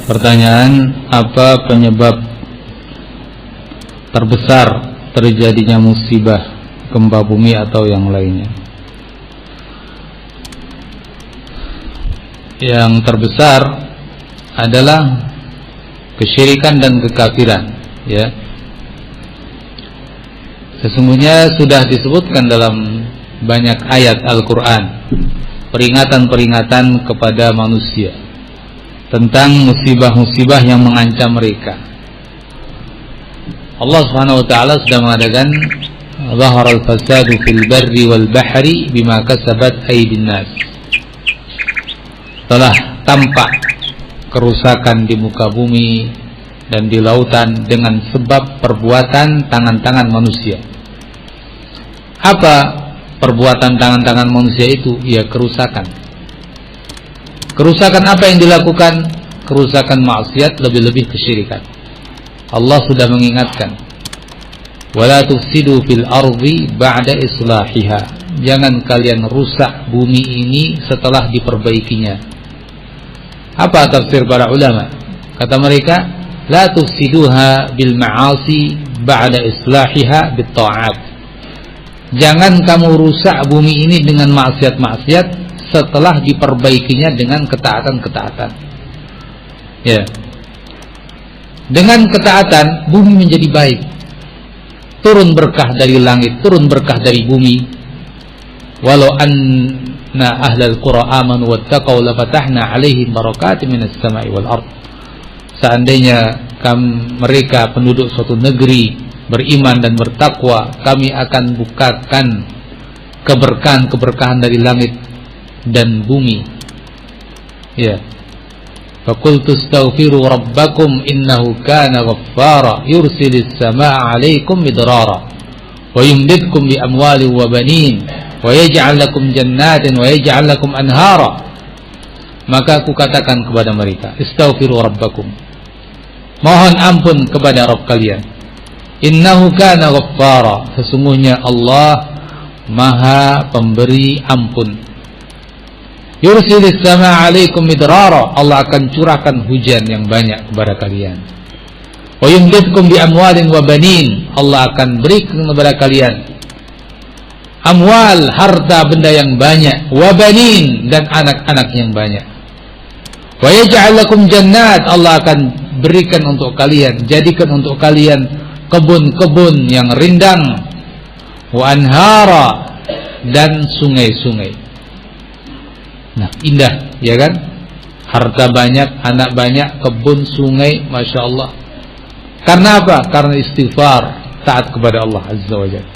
Pertanyaan, apa penyebab terbesar terjadinya musibah gempa bumi atau yang lainnya? Yang terbesar adalah kesyirikan dan kekafiran, ya. Sesungguhnya sudah disebutkan dalam banyak ayat Al-Quran peringatan-peringatan kepada manusia tentang musibah-musibah yang mengancam mereka. Allah Subhanahu wa taala sudah mengatakan, "Zaharal fasadu fil barri wal bahri bima kasabat aydin nas." Telah tampak kerusakan di muka bumi dan di lautan dengan sebab perbuatan tangan-tangan manusia. Apa perbuatan tangan-tangan manusia itu? Ya, kerusakan. Kerusakan apa yang dilakukan? Kerusakan maksiat, lebih-lebih kesyirikan. Allah sudah mengingatkan, "Wala tufsidu fil ardi ba'da islahiha." Jangan kalian rusak bumi ini setelah diperbaikinya. Apa tafsir para ulama? Kata mereka, "La tufsiduha bil ma'asi ba'da islahiha bit ta'at." Jangan kamu rusak bumi ini dengan maksiat-maksiat setelah diperbaikinya dengan ketaatan-ketaatan. Ya. Dengan ketaatan bumi menjadi baik. Turun berkah dari langit, turun berkah dari bumi. Walau anna ahlal qura amanu wattaqau lafatahna 'alaihim barakatin minas sama'i wal ard. Seandainya mereka penduduk suatu negeri beriman dan bertakwa, kami akan bukakan keberkahan-keberkahan dari langit dan bumi. Ya. Faqultu astaghfiru rabbakum innahu kana ghaffara yursilis samaa'a 'alaikum midrara wa yumdidkum bi amwalin wa banin wa yaj'al lakum jannatin wa yaj'al lakum anhara. Maka aku katakan kepada mereka, astaghfiru rabbakum, mohon ampun kepada Rabb kalian. Innahu kana ghaffara, sesungguhnya Allah Maha pemberi ampun. Yursilis samaa'a 'alaikum midrara, Allah akan curahkan hujan yang banyak kepada kalian. Wa yumdidkum bi amwalin wa banin, Allah akan berikan kepada kalian amwal, harta benda yang banyak, wa banin, dan anak-anak yang banyak. Wa yaj'al lakum jannat, Allah akan berikan untuk kalian, jadikan untuk kalian kebun-kebun yang rindang, wa anhara, dan sungai-sungai. Nah, indah, ya kan? Harta banyak, anak banyak, kebun, sungai, Masya Allah. Karena apa? Karena istighfar, taat kepada Allah Azza wa Jalla.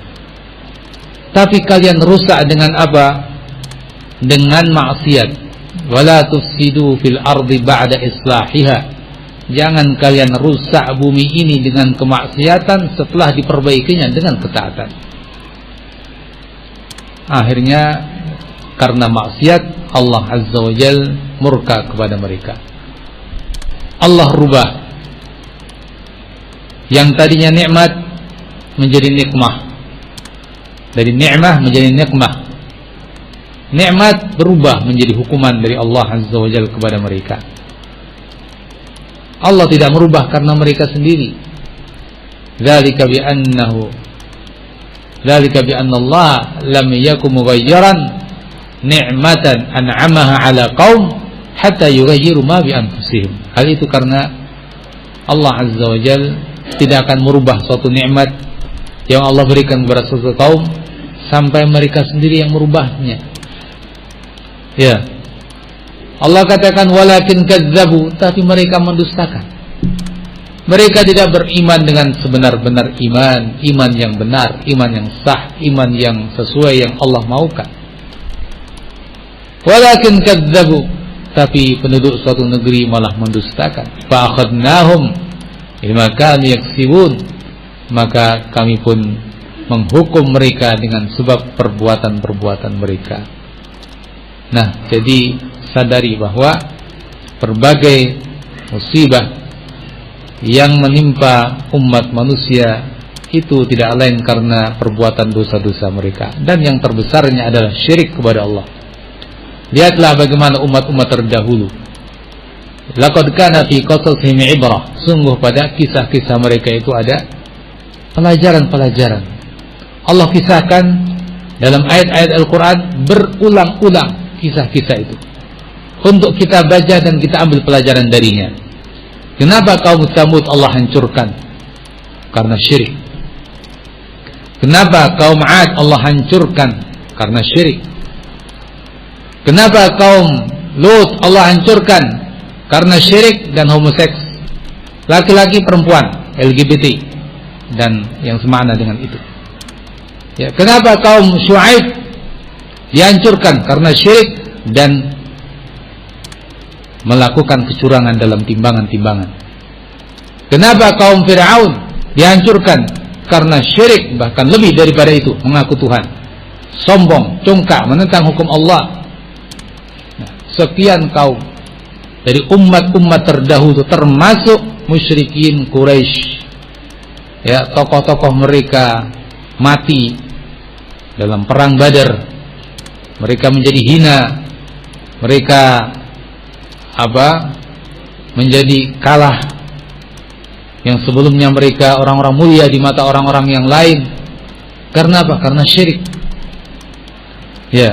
Tapi kalian rusak dengan apa? Dengan maksiat. Wala tufsidu fil ardi ba'da islahiha. Jangan kalian rusak bumi ini dengan kemaksiatan setelah diperbaikinya dengan ketaatan. Akhirnya karena maksiat, Allah Azza wa Jal murka kepada mereka. Allah rubah yang tadinya nikmat menjadi nikmah, dari nikmah menjadi nikmah. Nikmat berubah menjadi hukuman dari Allah Azza wa Jal kepada mereka. Allah tidak merubah karena mereka sendiri. Dzalika bi anna Allah lam yakum mughayyiran ni'matan an'amaha 'ala qaum hatta yughayyiru ma bi anfusihim. Hal itu karena Allah Azza wa Jalla tidak akan merubah suatu nikmat yang Allah berikan kepada suatu kaum sampai mereka sendiri yang merubahnya. Ya. Allah katakan walakin kadzabu, tapi mereka mendustakan. Mereka tidak beriman dengan sebenar-benar iman, iman yang benar, iman yang sah, iman yang sesuai yang Allah maukan. Walakin kadzabu, tapi penduduk suatu negeri malah mendustakan. Fa akhadnahum bima kanu yaksibun, maka kami pun menghukum mereka dengan sebab perbuatan-perbuatan mereka. Nah, jadi sadari bahwa berbagai musibah yang menimpa umat manusia itu tidak lain karena perbuatan dosa-dosa mereka, dan yang terbesarnya adalah syirik kepada Allah. Lihatlah bagaimana umat-umat terdahulu, laqad kana fi qasasihim ibrah, sungguh pada kisah-kisah mereka itu ada pelajaran-pelajaran. Allah kisahkan dalam ayat-ayat Al-Quran berulang-ulang kisah-kisah itu untuk kita baca dan kita ambil pelajaran darinya. Kenapa kaum Tsamud Allah hancurkan? Karena syirik. Kenapa kaum Ad Allah hancurkan? Karena syirik. Kenapa kaum Lut Allah hancurkan? Karena syirik dan homoseks, laki-laki perempuan, LGBT dan yang semakna dengan itu. Ya, kenapa kaum Syuaib dihancurkan? Karena syirik dan melakukan kecurangan dalam timbangan-timbangan. Kenapa kaum Fir'aun dihancurkan? Karena syirik, bahkan lebih daripada itu, mengaku Tuhan, sombong, congkak, menentang hukum Allah. Nah, sekian kaum dari umat-umat terdahulu, termasuk musyrikin Quraisy, ya, tokoh-tokoh mereka mati dalam perang Badar. Mereka menjadi hina, mereka menjadi kalah. Yang sebelumnya mereka orang-orang mulia di mata orang-orang yang lain. Karena apa? Karena syirik. Ya.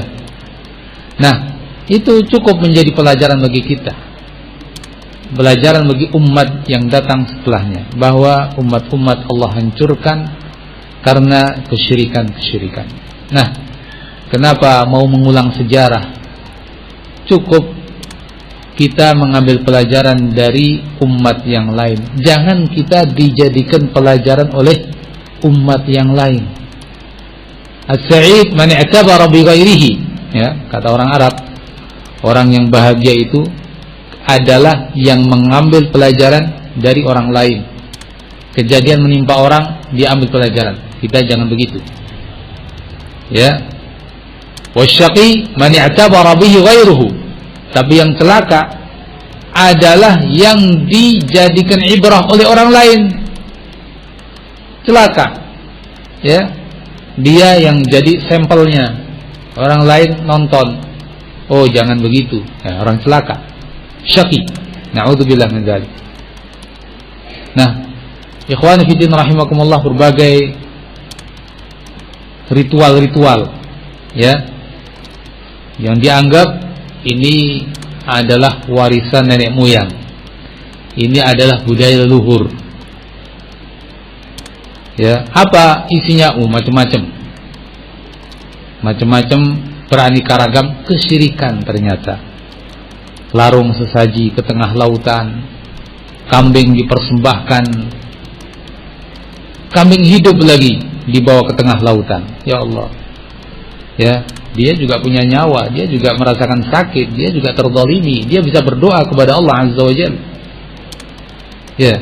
Nah, itu cukup menjadi pelajaran bagi kita, pelajaran bagi umat yang datang setelahnya, bahwa umat-umat Allah hancurkan karena kesyirikan-kesyirikan. Nah, kenapa mau mengulang sejarah? Cukup kita mengambil pelajaran dari umat yang lain. Jangan kita dijadikan pelajaran oleh umat yang lain. As-sa'id man i'tabara bi ghairihi, ya, kata orang Arab, orang yang bahagia itu adalah yang mengambil pelajaran dari orang lain. Kejadian menimpa orang, dia ambil pelajaran. Kita jangan begitu. Ya. Wasyaqi man i'tabara bihi ghairuhu. Tapi yang celaka adalah yang dijadikan ibrah oleh orang lain. Celaka. Ya. Dia yang jadi sampelnya. Orang lain nonton. Oh, jangan begitu. Ya, orang celaka. Syaqi. Na'udzubillah min dzalik. Nah, ikhwani fi din rahimakumullah, berbagai ritual-ritual, ya, yang dianggap ini adalah warisan nenek moyang. Ini adalah budaya leluhur. Ya, apa isinya? Macam-macam. Macam-macam, beraneka ragam kesyirikan ternyata. Larung sesaji ke tengah lautan, kambing dipersembahkan, kambing hidup lagi dibawa ke tengah lautan. Ya Allah. Ya, dia juga punya nyawa, dia juga merasakan sakit, dia juga terzalimi, dia bisa berdoa kepada Allah Azza wa Jalla. Ya.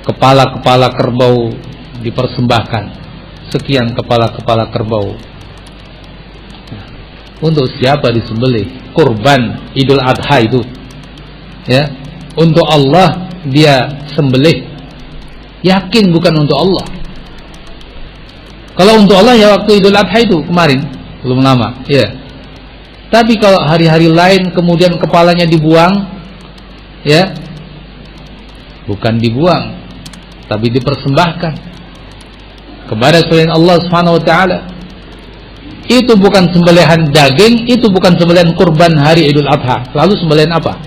Kepala-kepala kerbau dipersembahkan. Sekian kepala-kepala kerbau. Nah, untuk siapa disembelih? Kurban Idul Adha itu. Ya, untuk Allah dia sembelih. Yakin bukan untuk Allah. Kalau untuk Allah ya waktu Idul Adha itu kemarin, belum lama, ya. Tapi kalau hari-hari lain kemudian kepalanya dibuang, ya, bukan dibuang, tapi dipersembahkan kepada selain Allah Subhanahu wa taala. Itu bukan sembelihan daging, itu bukan sembelihan kurban hari Idul Adha. Lalu sembelihan apa?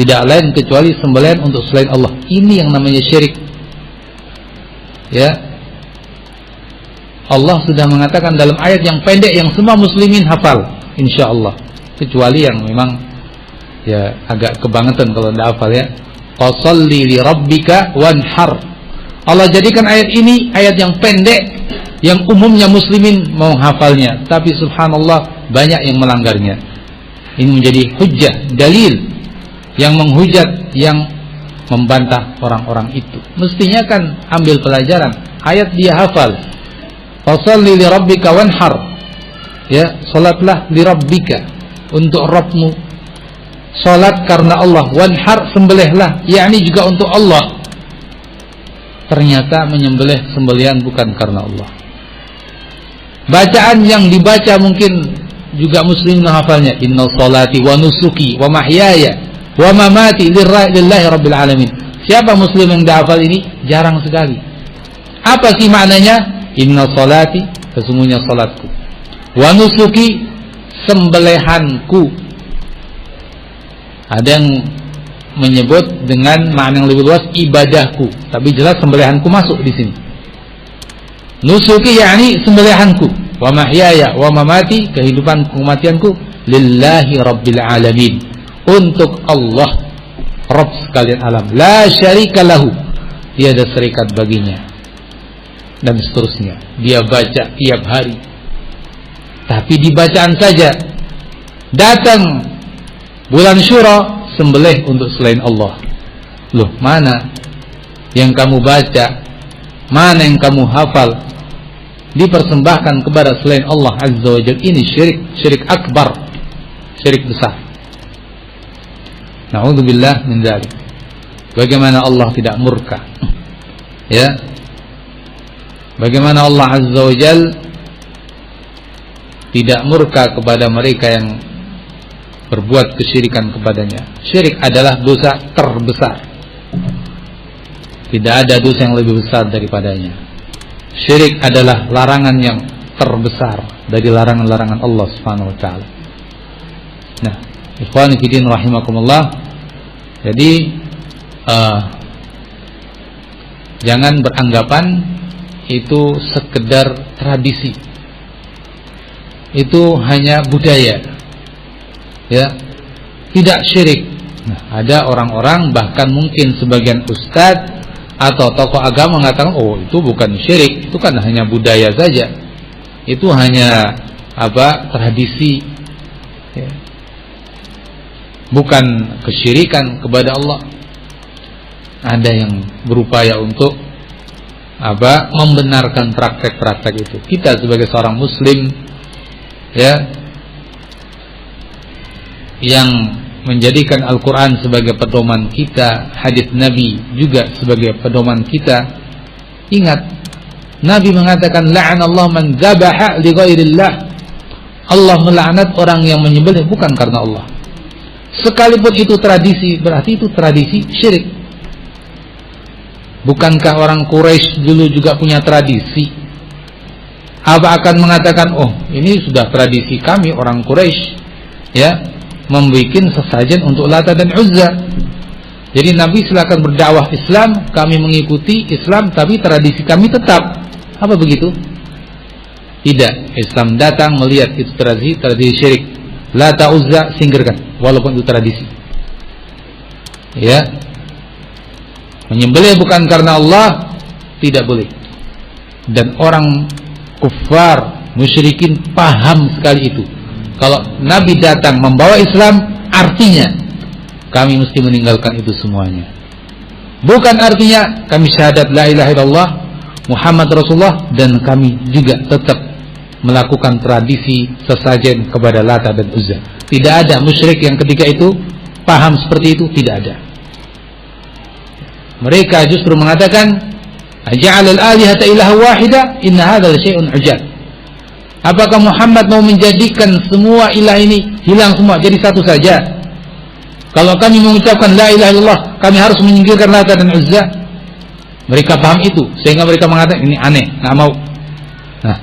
Tidak lain kecuali sembelihan untuk selain Allah. Ini yang namanya syirik. Ya. Allah sudah mengatakan dalam ayat yang pendek yang semua muslimin hafal, insyaallah, kecuali yang memang ya agak kebangetan kalau tidak hafal, ya. Fasholli li rabbika wanhar. Allah jadikan ayat ini ayat yang pendek yang umumnya muslimin mau hafalnya, tapi subhanallah banyak yang melanggarnya. Ini menjadi hujjah, dalil yang menghujat, yang membantah orang-orang itu. Mestinya kan ambil pelajaran, ayat dia hafal. Fasholli li rabbika wanhar. Ya, salatlah li rabbika, untuk Rabbmu. Salat karena Allah, wanhar, sembelihlah, yakni juga untuk Allah. Ternyata menyembelih sembelihan bukan karena Allah. Bacaan yang dibaca mungkin juga muslim menghafalnya. Inna salati wa nusuki wa mahyaya wa mamati lillahi rabbil alamin. Siapa muslim yang dihafal ini? Jarang sekali. Apa sih maknanya? Inna salati, sesungguhnya salatku. Wa nusuki, sembelihanku. Ada yang menyebut dengan makna yang lebih luas ibadahku, tapi jelas sembelihanku masuk di sini. Nusuki yakni sembelihanku, wa mahyaya wa mamati, kehidupanku kematianku, lillahi rabbil alamin, untuk Allah Rabb sekalian alam, la syarika lahu, tiada serikat baginya, dan seterusnya. Dia baca tiap hari, tapi di bacaan saja datang bulan Syura, sembelih untuk selain Allah. Loh, mana yang kamu baca, mana yang kamu hafal dipersembahkan kepada selain Allah Azza wa Jalla? Ini syirik akbar, syirik besar. Na'udzubillah min dzalik. Bagaimana Allah tidak murka? Ya. Bagaimana Allah Azza wa Jalla tidak murka kepada mereka yang berbuat kesyirikan kepadanya? Syirik adalah dosa terbesar. Tidak ada dosa yang lebih besar daripadanya. Syirik adalah larangan yang terbesar dari larangan-larangan Allah Subhanahu wa taala. Nah, ikhwani fillah rahimakumullah. Jadi jangan beranggapan itu sekedar tradisi. Itu hanya budaya. Ya, tidak syirik. Nah, ada orang-orang, bahkan mungkin sebagian ustadz atau tokoh agama mengatakan, oh itu bukan syirik, itu kan hanya budaya saja, itu hanya tradisi, ya. Bukan kesyirikan kepada Allah. Ada yang berupaya untuk membenarkan praktek-praktek itu. Kita sebagai seorang muslim, ya, yang menjadikan Al-Quran sebagai pedoman kita, hadis Nabi juga sebagai pedoman kita. Ingat, Nabi mengatakan, la'anallahu man dzabaha li ghairillah. Allah melaknat orang yang menyembelih bukan karena Allah. Sekalipun itu tradisi, berarti itu tradisi syirik. Bukankah orang Quraisy dulu juga punya tradisi? Apa akan mengatakan, oh ini sudah tradisi kami orang Quraisy, ya, membuat sesajen untuk Lata dan Uzza. Jadi Nabi silakan berdakwah Islam, kami mengikuti Islam, tapi tradisi kami tetap. Apa begitu? Tidak. Islam datang melihat itu tradisi syirik. Lata Uzza singkirkan, walaupun itu tradisi. Ya, menyembelih bukan karena Allah tidak boleh. Dan orang kufar, musyrikin paham sekali itu. Kalau Nabi datang membawa Islam, artinya kami mesti meninggalkan itu semuanya. Bukan artinya kami syahadat la ilaha illallah Muhammad Rasulullah, dan kami juga tetap melakukan tradisi sesajen kepada Lata dan Uzza. Tidak ada musyrik yang ketika itu paham seperti itu, tidak ada. Mereka justru mengatakan, aja'al al-alihata ilaha wahida, inna hadha la syai'un ujab. Apakah Muhammad mau menjadikan semua ilah ini hilang semua, jadi satu saja? Kalau kami mengucapkan la ilaha illallah, kami harus menyingkirkan Lata dan Uzza. Mereka paham itu, sehingga mereka mengatakan ini aneh, nggak mau. Nah,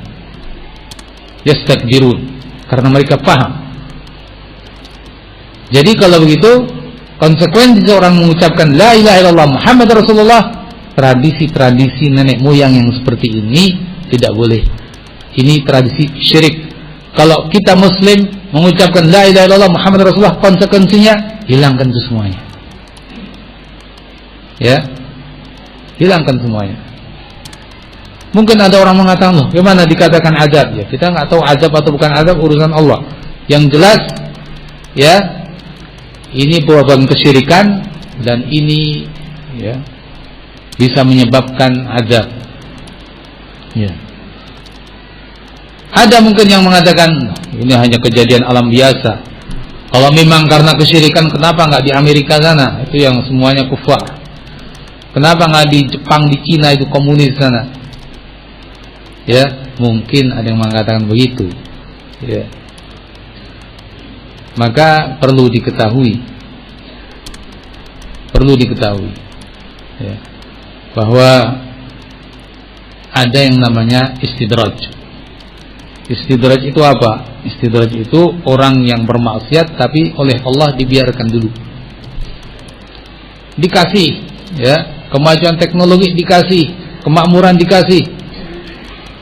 yastakbirun, karena mereka paham. Jadi kalau begitu, konsekuensi seorang mengucapkan la ilaha illallah Muhammad Rasulullah, tradisi-tradisi nenek moyang yang seperti ini tidak boleh. Ini tradisi syirik. Kalau kita muslim mengucapkan la ilaha illallah Muhammad Rasulullah, konsekuensinya hilangkan itu semuanya. Ya, hilangkan semuanya. Mungkin ada orang mengatakan, loh, gimana dikatakan azab? Ya, kita nggak tahu azab atau bukan azab, urusan Allah. Yang jelas, ya, ini perbuatan kesyirikan, dan ini, ya, bisa menyebabkan azab. Ya. Ada mungkin yang mengatakan ini hanya kejadian alam biasa. Kalau memang karena kesyirikan, kenapa nggak di Amerika sana? Itu yang semuanya kufar. Kenapa nggak di Jepang, di Cina itu komunis sana? Ya, mungkin ada yang mengatakan begitu. Ya. maka perlu diketahui ya, bahwa ada yang namanya istidraj. Istidraj itu apa? Istidraj itu orang yang bermaksiat tapi oleh Allah dibiarkan dulu, dikasih ya, kemajuan teknologi dikasih, kemakmuran dikasih,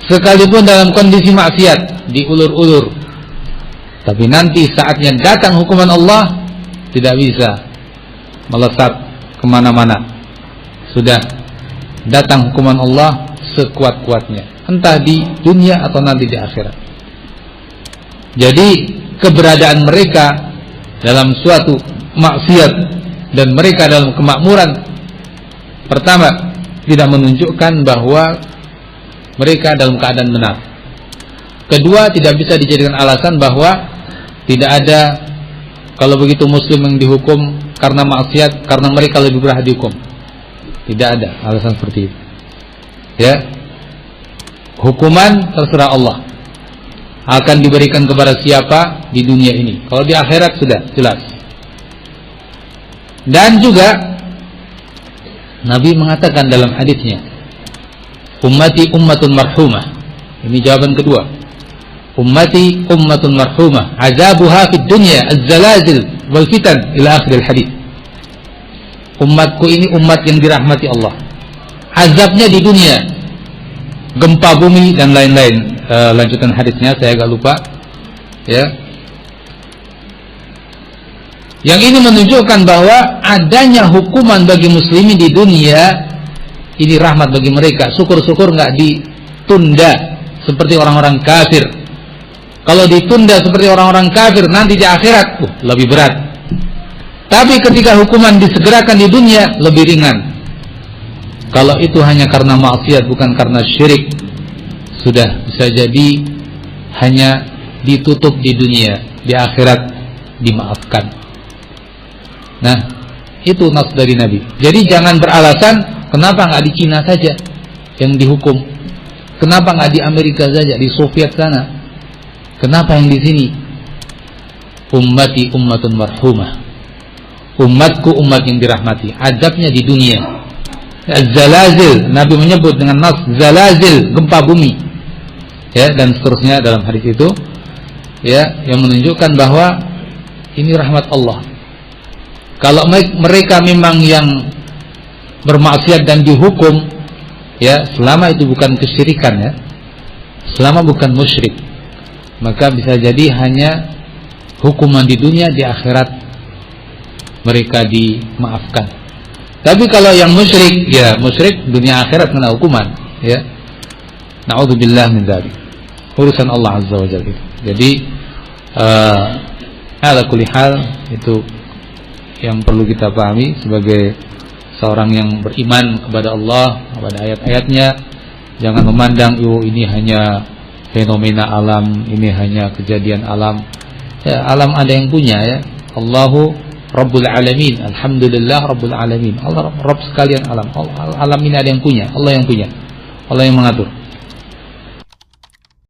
sekalipun dalam kondisi maksiat diulur-ulur, tapi nanti saatnya datang hukuman Allah tidak bisa melesat kemana-mana. Sudah datang hukuman Allah sekuat-kuatnya, entah di dunia atau nanti di akhirat. Jadi keberadaan mereka dalam suatu maksiat dan mereka dalam kemakmuran, pertama, tidak menunjukkan bahwa mereka dalam keadaan benar. Kedua, tidak bisa dijadikan alasan bahwa tidak ada, kalau begitu muslim yang dihukum karena maksiat, karena mereka lebih berhak dihukum. Tidak ada alasan seperti itu ya. Hukuman terserah Allah, akan diberikan kepada siapa di dunia ini. Kalau di akhirat sudah jelas. Dan juga Nabi mengatakan dalam hadisnya, ummati ummatun marhumah. Ini jawaban kedua. Ummati ummatun marhumah, azabuha fid dunya az-zalazil wal fitan ila akhir hadis. Umatku ini umat yang dirahmati Allah. Azabnya di dunia, gempa bumi dan lain-lain. Lanjutan hadisnya saya agak lupa ya. Yang ini menunjukkan bahwa adanya hukuman bagi muslimin di dunia ini rahmat bagi mereka. Syukur-syukur nggak ditunda seperti orang-orang kafir. Kalau ditunda seperti orang-orang kafir, nanti di akhirat lebih berat. Tapi ketika hukuman disegerakan di dunia, lebih ringan. Kalau itu hanya karena maksiat, bukan karena syirik, sudah bisa jadi hanya ditutup di dunia, di akhirat dimaafkan. Nah, itu nas dari Nabi. Jadi jangan beralasan, kenapa nggak di Cina saja yang dihukum? Kenapa nggak di Amerika saja, di Soviet sana? Kenapa yang di sini? Ummati ummatun marhumah. Umatku umat yang dirahmati. Azabnya di dunia. Az-zalazil, Nabi menyebut dengan nas zalazil, gempa bumi. Ya, dan seterusnya dalam hadis itu, ya, yang menunjukkan bahwa ini rahmat Allah. Kalau mereka memang yang bermaksiat dan dihukum, ya, selama itu bukan kesyirikan, ya, selama bukan musyrik, maka bisa jadi hanya hukuman di dunia, di akhirat mereka dimaafkan. Tapi kalau yang musyrik, ya musyrik dunia akhirat kena hukuman, ya. Na'udzubillah min dzalik. Urusan Allah Azza wa Jalla. Jadi ala kulli hal itu yang perlu kita pahami sebagai seorang yang beriman kepada Allah, kepada ayat-ayatnya. Jangan memandang ini hanya fenomena alam, ini hanya kejadian alam. Ya, alam ada yang punya, ya. Allahu Rabbul Alamin, Alhamdulillah Rabbul Alamin. Allah Rabb sekalian alam. Alam ini ada yang punya, Allah yang punya, Allah yang mengatur.